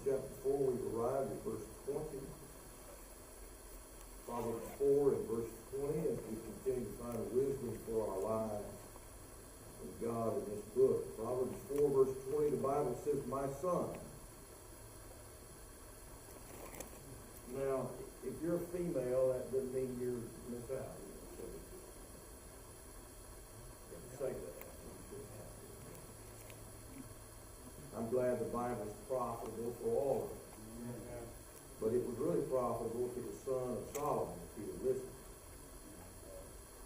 chapter 4, we've arrived at verse 20. Proverbs 4 and verse 20, as we continue to find wisdom for our lives from God in this book. Proverbs 4 verse 20, the Bible says, "My son." Now, if you're a female, that doesn't mean you're miss out. Say that. I'm glad the Bible is profitable for all of us. But it was really profitable to the son of Solomon if he would listen.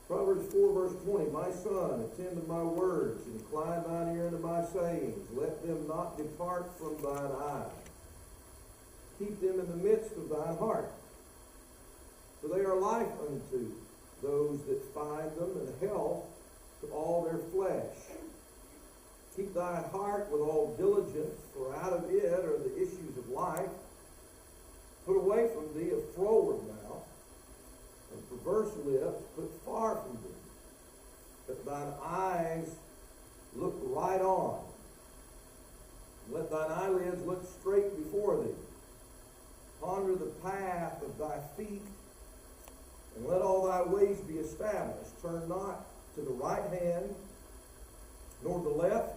Proverbs 4 verse 20, "My son, attend to my words, incline thine ear unto my sayings. Let them not depart from thine eyes. Keep them in the midst of thine heart. For they are life unto those that find them, and health to all their flesh. Keep thy heart with all diligence, for out of it are the issues of life. Put away from thee a froward mouth, and perverse lips put far from thee. That thine eyes look right on. Let thine eyelids look straight before thee. Ponder the path of thy feet, and let all thy ways be established. Turn not to the right hand, nor the left.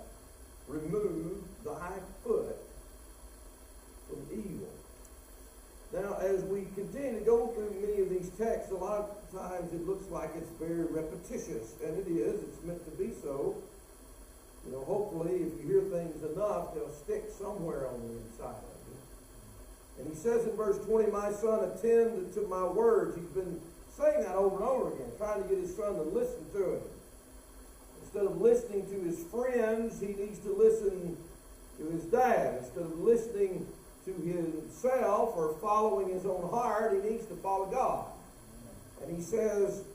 Remove thy foot from evil." Now, as we continue to go through many of these texts, a lot of times it looks like it's very repetitious, and it is. It's meant to be so. You know, hopefully, if you hear things enough, they'll stick somewhere on the inside of you. And he says in verse 20, "My son, attend to my words." He's been saying that over and over again, trying to get his son to listen to him. Instead of listening to his friends, he needs to listen to his dad. Instead of listening to himself or following his own heart, he needs to follow God. And he says,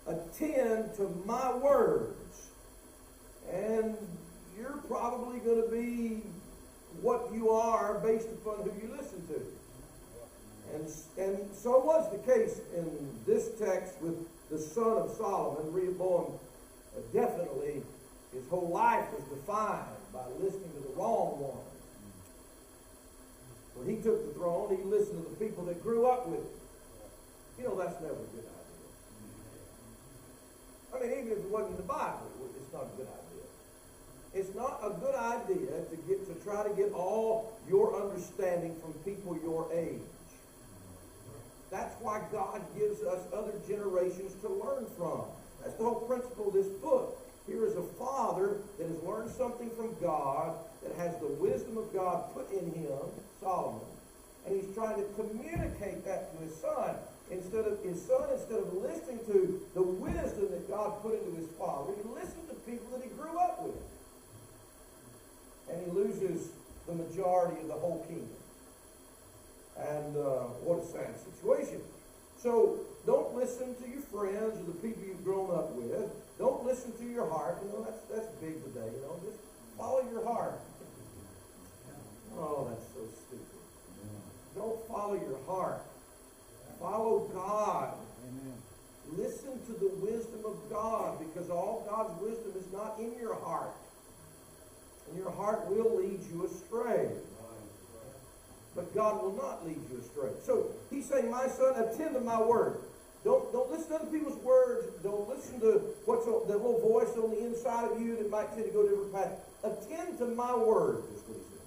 "Attend to my words." And you're probably going to be what you are based upon who you listen to. And so was the case in this text with the son of Solomon, Rehoboam. Definitely, his whole life was defined by listening to the wrong one. When he took the throne, he listened to the people that grew up with him. You know, that's never a good idea. I mean, even if it wasn't in the Bible, it's not a good idea. It's not a good idea to try to get all your understanding from people your age. That's why God gives us other generations to learn from. That's the whole principle of this book. Here is a father that has learned something from God, that has the wisdom of God put in him, Solomon, and he's trying to communicate that to his son. Instead of listening to the wisdom that God put into his father, he listened to people that he grew up with. And he loses the majority of the whole kingdom. And what a sad situation. So don't listen to your friends or the people you've grown up with. Don't listen to your heart. You know, that's big today. You know, just follow your heart. Oh, that's so stupid. Don't follow your heart. Follow God. Amen. Listen to the wisdom of God, because all God's wisdom is not in your heart. And your heart will lead you astray. But God will not lead you astray. So he's saying, "My son, attend to my word." Don't listen to other people's words. Don't listen to what's the little voice on the inside of you that might tend to go different paths. Attend to my word, is what he says.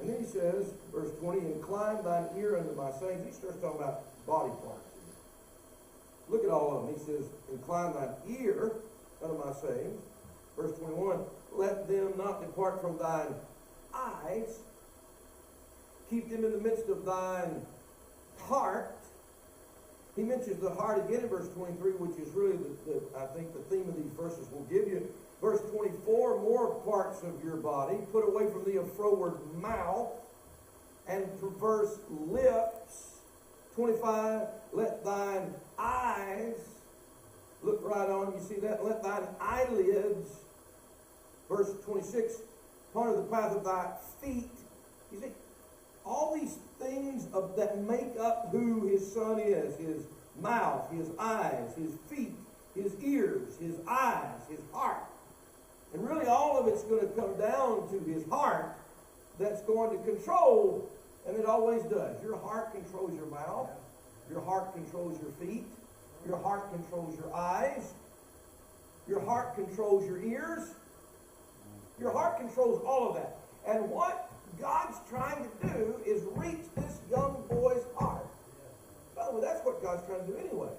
And then he says, verse 20, "Incline thine ear unto my sayings." He starts talking about body parts. Look at all of them. He says, "Incline thine ear unto my sayings." Verse 21, "Let them not depart from thine eyes. Keep them in the midst of thine heart." He mentions the heart again in verse 23, which is really, I think, the theme of these verses will give you. Verse 24, "More parts of your body. Put away from thee a froward mouth and perverse lips." 25, "Let thine eyes look right on." You see that? "Let thine eyelids." Verse 26, "Ponder the path of thy feet." You see, all these things that make up who his son is: his mouth, his eyes, his feet, his ears, his eyes, his heart. And really all of it's going to come down to his heart that's going to control, and it always does. Your heart controls your mouth. Your heart controls your feet. Your heart controls your eyes. Your heart controls your ears. Your heart controls all of that. And what God's trying to do is reach this young boy's heart. By the way, that's what God's trying to do anyway.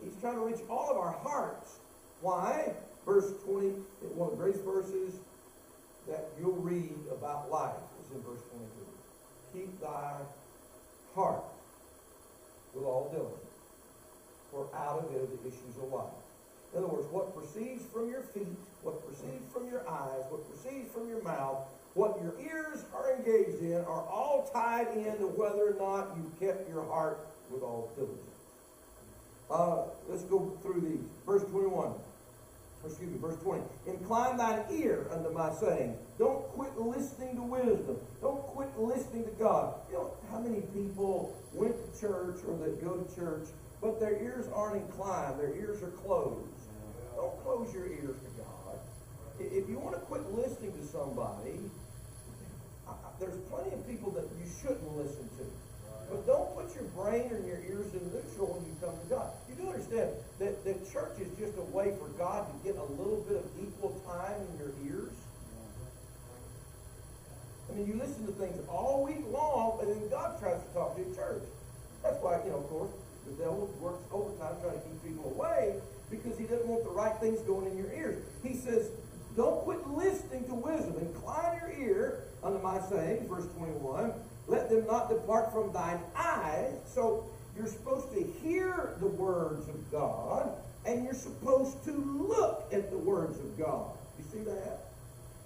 He's trying to reach all of our hearts. Why? Verse 20, one of the greatest verses that you'll read about life is in verse 22. Keep thy heart with all diligence, for out of it are the issues of life. In other words, what proceeds from your feet, what proceeds from your eyes, what proceeds from your mouth, what your ears are engaged in are all tied into whether or not you kept your heart with all diligence. Let's go through these. Verse 21. Verse 20. Incline thine ear unto my saying. Don't quit listening to wisdom. Don't quit listening to God. You know how many people went to church or that go to church, but their ears aren't inclined. Their ears are closed. Don't close your ears to God. If you want to quit listening to somebody, there's plenty of people that you shouldn't listen to. But don't put your brain and your ears in neutral when you come to God. You do understand that church is just a way for God to get a little bit of equal time in your ears? I mean, you listen to things all week long, and then God tries to talk to you at church. That's why, of course, the devil works overtime trying to keep people away, because he doesn't want the right things going in your ears. He says, don't quit listening to wisdom. Incline your ear unto my saying, verse 21. Let them not depart from thine eyes. So you're supposed to hear the words of God, and you're supposed to look at the words of God. You see that?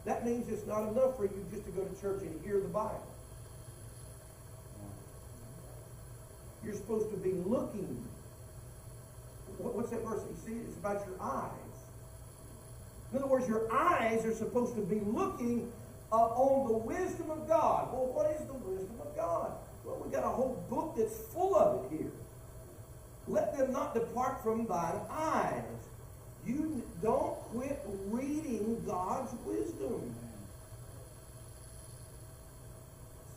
That means it's not enough for you just to go to church and hear the Bible. You're supposed to be looking. What's that verse? You see, it's about your eyes. In other words, your eyes are supposed to be looking on the wisdom of God. Well, what is the wisdom of God? Well, we've got a whole book that's full of it here. Let them not depart from thine eyes. You don't quit reading God's wisdom.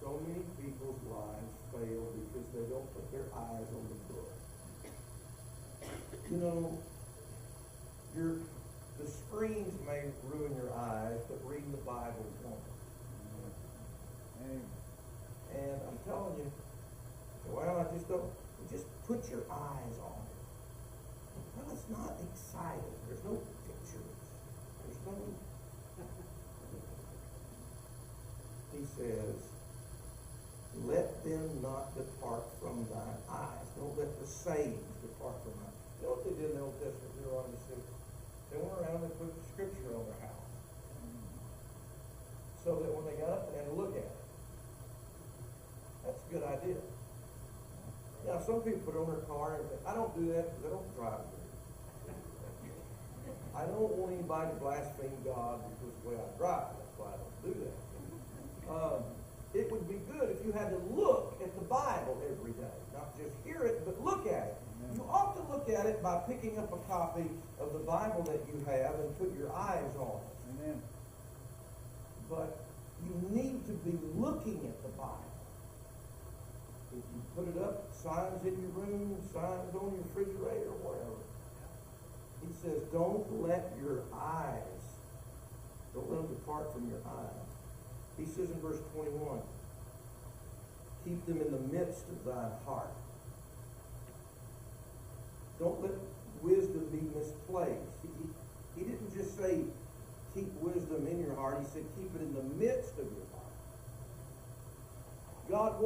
So many people's lives fail because they don't put their eyes on the book. The screens may ruin your eyes, but reading the Bible won't. And I'm telling you, well, I just don't. Just put your eyes on it. Well, it's not exciting. There's no pictures. There's no. He says, let them not depart from thine eyes. Don't let the sayings depart from thine. You know what they did in the Old Testament? They were on the city. They went around and put scripture on their house. So that when they got up, they had to look at it. That's a good idea. Now, some people put it on their car, and I don't do that because I don't drive good. I don't want anybody to blaspheme God because of the way I drive. That's why I don't do that. It would be good if you had to look at the Bible every day. Not just hear it, but look at it. You ought to look at it by picking up a copy of the Bible that you have and put your eyes on it. Amen. But you need to be looking at the Bible. If you put it up, signs in your room, signs on your refrigerator, whatever. He says, don't let your eyes, don't let them depart from your eyes. He says in verse 21, keep them in the midst of thine heart. Don't let wisdom be misplaced. He didn't just say keep wisdom in your heart. He said keep it in the midst of your heart. God wants